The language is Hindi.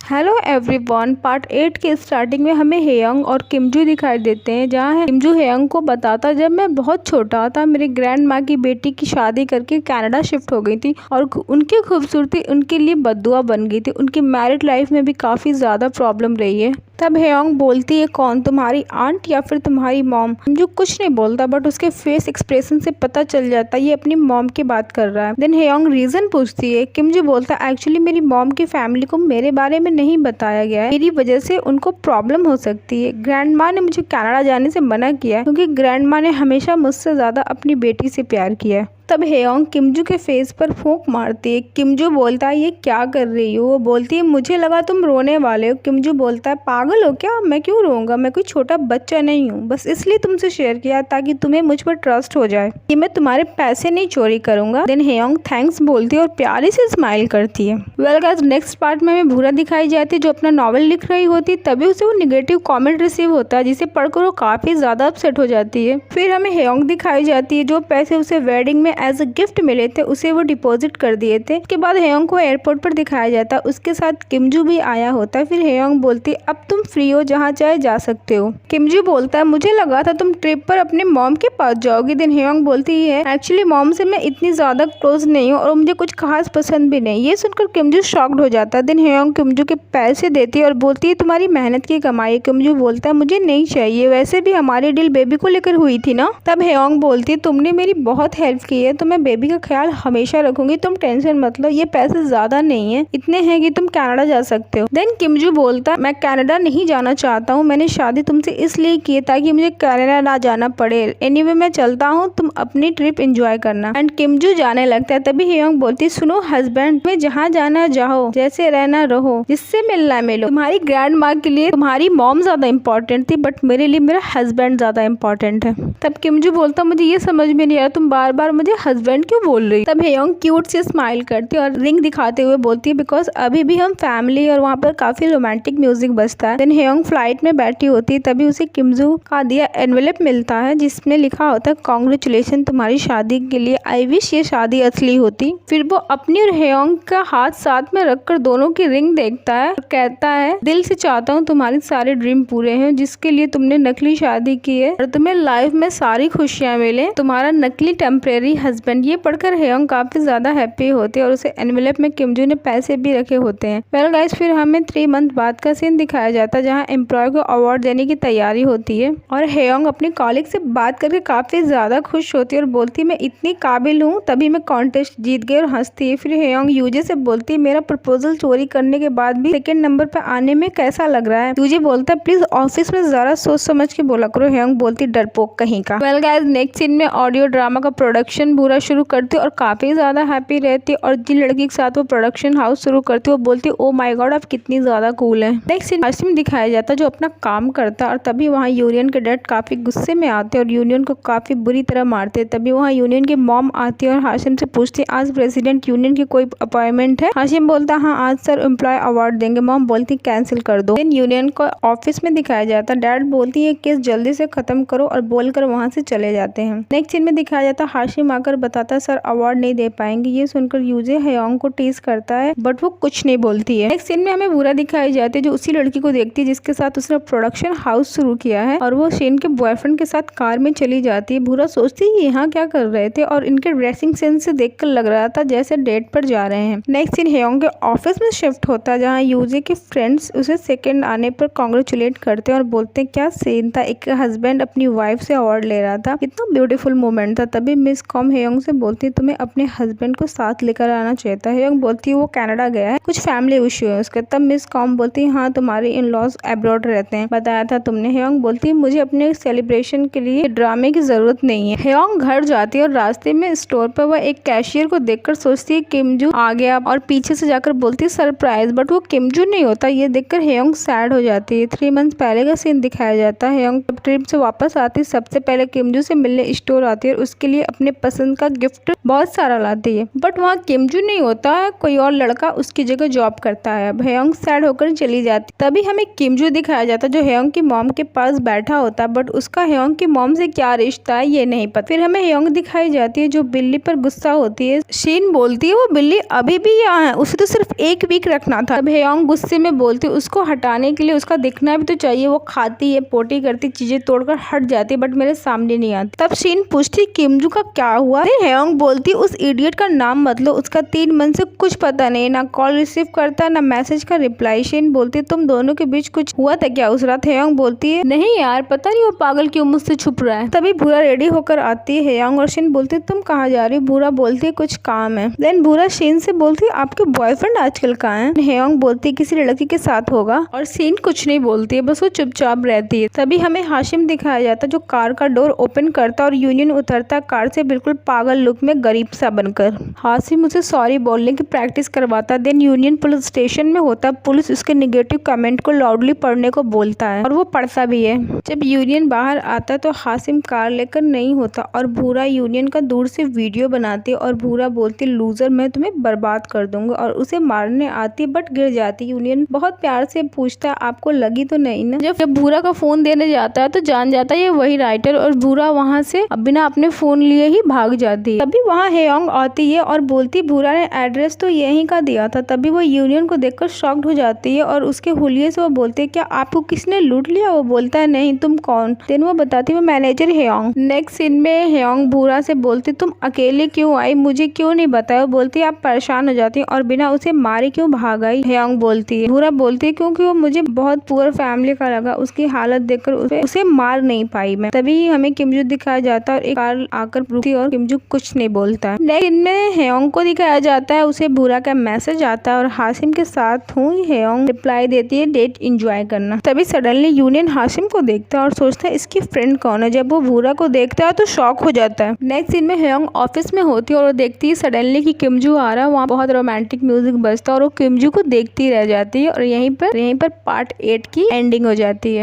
Hello everyone. पार्ट 8 के स्टार्टिंग में हमें हेयंग और किमजू दिखाई देते हैं, जहाँ किमजू हेयंग को बताता, जब मैं बहुत छोटा था मेरी ग्रैंड माँ की बेटी की शादी करके कनाडा शिफ्ट हो गई थी और उनकी खूबसूरती उनके लिए बद्दुआ बन गई थी। उनकी मैरिड लाइफ में भी काफ़ी ज़्यादा प्रॉब्लम रही है। तब हेयंग बोलती है, कौन, तुम्हारी आंट या फिर तुम्हारी मॉम? किमजू कुछ नहीं बोलता, बट उसके फेस एक्सप्रेशन से पता चल जाता है ये अपनी मॉम की बात कर रहा है। देन हेयंग रीजन पूछती है। किमजू बोलता है, एक्चुअली मेरी मॉम की फैमिली को मेरे बारे में नहीं बताया गया है, मेरी वजह से उनको प्रॉब्लम हो सकती है। ग्रैंड माँ ने मुझे कनाडा जाने से मना किया है क्योंकि ग्रैंड माँ ने हमेशा मुझसे ज्यादा अपनी बेटी से प्यार किया है। तब हेयंग किमजू के फेस पर फूंक मारती है। किमजू बोलता है, ये क्या कर रही हो? वो बोलती है, मुझे लगा तुम रोने वाले हो। किमजू बोलता है, पागल हो क्या? मैं क्यों रोऊंगा? मैं कोई छोटा बच्चा नहीं हूँ, बस इसलिए तुमसे शेयर किया ताकि तुम्हें मुझ पर ट्रस्ट हो जाए कि मैं तुम्हारे पैसे नहीं चोरी करूंगा। देन हेयंग थैंक्स बोलती है और प्यारी से स्माइल करती है। वेल गाइस, नेक्स्ट पार्ट में हमें भूरा दिखाई जाती है जो अपना नॉवल लिख रही होती है। तभी उसे वो निगेटिव कॉमेंट रिसीव होता है जिसे पढ़कर वो काफी ज्यादा अपसेट हो जाती है। फिर हमें हेयंग दिखाई जाती है जो पैसे उसे वेडिंग में एज अ गिफ्ट मिले थे उसे वो डिपॉजिट कर दिए थे। उसके बाद हेयंग को एयरपोर्ट पर दिखाया जाता है, उसके साथ किमजू भी आया होता है। फिर हेयंग बोलती है, अब तुम फ्री हो, जहाँ चाहे जा सकते हो। किमजू बोलता है, मुझे लगा था तुम ट्रिप पर अपने मॉम के पास जाओगी। देन हेयंग बोलती है, एक्चुअली मॉम से मैं इतनी ज्यादा क्लोज नहीं हूँ और मुझे कुछ खास पसंद भी नहीं। ये सुनकर किमजू शॉक्ड हो जाता है। देन हेयंग किमजू के पैसे देती है और बोलती है, तुम्हारी मेहनत की कमाई। किमजू बोलता है, मुझे नहीं चाहिए, वैसे भी हमारी डील बेबी को लेकर हुई थी ना। तब हेयंग बोलती है, तुमने मेरी बहुत हेल्प की है तो मैं बेबी का ख्याल हमेशा रखूंगी, तुम टेंशन मत लो। ये पैसे ज्यादा नहीं है, इतने हैं कि तुम कनाडा जा सकते हो। देन किमजू बोलता, मैं कनाडा नहीं जाना चाहता हूँ, मैंने शादी तुमसे इसलिए की है ताकि मुझे कनाडा ना जाना पड़े। एनीवे मैं चलता हूँ, तुम अपनी ट्रिप एंजॉय करना। एंड किमजू जाने लगता है। तभी हेयंग बोलती, सुनो हस्बैंड, तुम्हें जहाँ जाना जाओ, जैसे रहना रहो, जिससे मिलना मिलो। तुम्हारी ग्रैंड माँ के लिए तुम्हारी मॉम ज्यादा इंपॉर्टेंट थी, बट मेरे लिए मेरा हस्बैंड ज्यादा इंपॉर्टेंट है। तब किमजू बोलता, मुझे ये समझ में नहीं आ रहा तुम बार बार मुझे हस्बैंड क्यों बोल रही? तब हेयंग क्यूट से स्माइल करती है और रिंग दिखाते हुए बोलती है, बिकॉज अभी भी हम फैमिली और वहाँ पर काफी रोमांटिक म्यूजिक बजता है। देन हेयंग फ्लाइट में बैठी होती है। तभी उसे किमजू का दिया एनवेलप मिलता है जिसमें लिखा होता है, कॉन्ग्रेचुलेशन तुम्हारी शादी के लिए, आई विश ये शादी असली होती। फिर वो अपनी और हेयंग का हाथ साथ में रखकर दोनों की रिंग देखता है और कहता है, दिल से चाहता हूँ तुम्हारे सारे ड्रीम पूरे हों जिसके लिए तुमने नकली शादी की है और तुम्हें लाइफ में सारी खुशियाँ मिले, तुम्हारा नकली टेम्परेरी हस्बैंड। ये पढ़कर हेयंग काफी ज्यादा हैप्पी होती है और उसे एनवेलप में किमजू ने पैसे भी रखे होते हैं। वेल गाइस, फिर हमें 3 मंथ बाद का सीन दिखाया जाता है जहाँ एम्प्लॉय को अवार्ड देने की तैयारी होती है और हेयंग अपनी कॉलीग से बात करके काफी ज्यादा खुश होती है और बोलती है, मैं इतनी काबिल हूँ तभी मैं कॉन्टेस्ट जीत गई, और हंसती है। फिर हेयंग यूजे से बोलती है, मेरा प्रपोजल चोरी करने के बाद भी सेकंड नंबर पर आने में कैसा लग रहा है? यूजे बोलता है, प्लीज ऑफिस में जरा सोच समझ के बोला करो। हेयंग बोलती, डरपोक कहीं का। वेल गाइस, नेक्स्ट सीन में ऑडियो ड्रामा का प्रोडक्शन पूरा शुरू करती है और काफी ज्यादा हैप्पी रहती है। और जिन लड़की के साथ वो प्रोडक्शन हाउस शुरू करती है वो बोलती है, ओ माय गॉड आप कितनी ज्यादा कूल है। नेक्स्ट सीन हाशिम दिखाया जाता है जो अपना काम करता है और तभी वहाँ यूनियन के डैड काफी गुस्से में आते हैं और यूनियन को काफी बुरी तरह मारते हैं। तभी वहाँ यूनियन की मॉम आती है और हाशिम से पूछती है, आज प्रेसिडेंट यूनियन की कोई अपॉइंटमेंट है? हाशिम बोलता है, हाँ आज सर एम्प्लॉय अवार्ड देंगे। मॉम बोलती कैंसिल कर दो। देन यूनियन को ऑफिस में दिखाया जाता है। डैड बोलती है, केस जल्दी से खत्म करो और बोलकर वहाँ से चले जाते हैं। नेक्स्ट सीन में दिखाया जाता है हाशिम आकर बताता है, सर अवार्ड नहीं दे पाएंगे। ये सुनकर यूजे हेयंग को टीज करता है बट वो कुछ नहीं बोलती है। नेक्स्ट सीन में हमें बुरा दिखाई जाती है जो उसी लड़की को देखती है जिसके साथ उसने प्रोडक्शन हाउस शुरू किया है और वो शेन के बॉयफ्रेंड के साथ कार में चली जाती है। बुरा सोचती है यहाँ क्या कर रहे थे और इनके ड्रेसिंग सेंस से देखकर लग रहा था जैसे डेट पर जा रहे हैं। नेक्स्ट सीन हेयंग के ऑफिस में शिफ्ट होता है जहाँ यूजे के फ्रेंड्स उसे सेकंड आने पर कॉन्ग्रेचुलेट करते हैं और बोलते हैं, क्या सीन था, एक हस्बैंड अपनी वाइफ से अवार्ड ले रहा था, कितना ब्यूटीफुल मोमेंट था। तभी मिस कॉम हेयंग से बोलती है, तुम्हें अपने हस्बैंड को साथ लेकर आना चाहिए था। हेयंग बोलती है, वो कनाडा गया है, कुछ फैमिली इशू है उसके। तब मिस कॉम बोलती है, हाँ तुम्हारे इन लॉज अब्रॉड रहते हैं, बताया था तुमने। हेयंग बोलती है, मुझे अपने सेलिब्रेशन के लिए ड्रामे की जरूरत नहीं है। हेयंग घर जाती है और रास्ते में स्टोर पर वह एक कैशियर को देखकर सोचती है किमजू आ गया और पीछे से जाकर बोलती है सरप्राइज, बट वो किमजू नहीं होता। ये देखकर हेयंग सैड हो जाती है। 3 मंथ पहले का सीन दिखाया जाता है। हेयंग ट्रिप से वापस आती है, सबसे पहले किमजू से मिलने स्टोर आती है और उसके लिए अपने पसंद पसंद का गिफ्ट बहुत सारा लाती है। बट वहाँ किमजू नहीं होता है, कोई और लड़का उसकी जगह जॉब करता है। अब हेयोंग सैड होकर चली जाती। तभी हमें किमजू दिखाया जाता है जो हेयोंग की मॉम के पास बैठा होता है, बट उसका हेयोंग की मॉम से क्या रिश्ता है ये नहीं पता। फिर हमें हेयोंग दिखाई जाती है जो बिल्ली पर गुस्सा होती है। शीन बोलती है वो बिल्ली अभी भी यहाँ है, उसे तो सिर्फ 1 वीक रखना था। अब हेयोंग गुस्से में बोलती है उसको हटाने के लिए उसका दिखना भी तो चाहिए, वो खाती है, पोटी करती, चीजें तोड़कर हट जाती है, बट मेरे सामने नहीं आती। तब शीन पूछती किमजू का क्या हुआ। फिर हेयोंग बोलती उस इडियट का नाम मत लो, उसका 3 मंथ से कुछ पता नहीं, ना कॉल रिसीव करता ना मैसेज का रिप्लाई। शीन बोलती तुम दोनों के बीच कुछ हुआ था क्या उस रात। हेयोंग बोलती है नहीं यार, पता नहीं वो पागल क्यों मुझसे छुप रहा है। तभी भूरा रेडी होकर आती है हेयोंग और शीन बोलती तुम कहाँ जा रही हो। भूरा बोलती है कुछ काम है। देन भूरा शीन से बोलती है आपके बॉयफ्रेंड आजकल कहाँ है। हेयोंग बोलती है किसी लड़की के साथ होगा, और शीन कुछ नहीं बोलती है, बस वो चुपचाप रहती है। तभी हमें हाशिम दिखाया जाता है जो कार का डोर ओपन करता और यूनियन उतरता कार से बिल्कुल पागल लुक में गरीब सा बनकर। हाशिम उसे सॉरी बोलने की प्रैक्टिस करवाता। देन यूनियन पुलिस स्टेशन में होता, पुलिस उसके नेगेटिव कमेंट को लाउडली पढ़ने को बोलता है और वो पढ़ता भी है। जब यूनियन बाहर आता तो हाशिम कार लेकर नहीं होता और भूरा यूनियन का दूर से वीडियो बनाती है और भूरा बोलती लूजर मैं तुम्हें बर्बाद कर दूंगा, और उसे मारने आती बट गिर जाती। यूनियन बहुत प्यार से पूछता है आपको लगी तो नहीं ना। जब भूरा का फोन देने जाता है तो जान जाता है ये वही राइटर, और भूरा वहाँ से बिना अपने फोन लिए ही भाग जाती है। तभी वहाँ हेयोंग आती है और बोलती भूरा ने एड्रेस तो यहीं का दिया था। तभी वो यूनियन को देखकर शॉक्ड हो जाती है और उसके हुलिये से वो बोलती है क्या आपको किसने लूट लिया। वो बोलता है नहीं, तुम कौन। देन वो बताती है वो मैनेजर हेयोंग। नेक्स्ट सीन में हेयोंग भूरा से बोलती तुम अकेले क्यों आई, मुझे क्यों नहीं बताया। वो बोलती है आप परेशान हो जाती है और बिना उसे मारे क्यों भाग आई। हेयोंग बोलती है भूरा बोलती है क्योंकि वो मुझे बहुत पुअर फैमिली का लगा, उसकी हालत देखकर उसे मार नहीं पाई मैं। तभी हमें किमजू दिखाया जाता है और एक कार आकर रुकती और किमजू कुछ नहीं बोलता है। नेक्स्ट इनमें हेयोंग को दिखाया जाता है, उसे भूरा का मैसेज आता है और हाशिम के साथ हूँ। हेयोंग रिप्लाई देती है डेट एंजॉय करना। तभी सडनली यूनियन हाशिम को देखता है और सोचता है इसकी फ्रेंड कौन है। जब वो भूरा को देखता है तो शॉक हो जाता है। नेक्स्ट सीन में हेयोंग ऑफिस में होती है और वो देखती है सडनली कि किमजू आ रहा है। वहाँ बहुत रोमांटिक म्यूजिक बजता है और वो किमजू को देखती रह जाती है और यहीं पर पार्ट 8 की एंडिंग हो जाती है।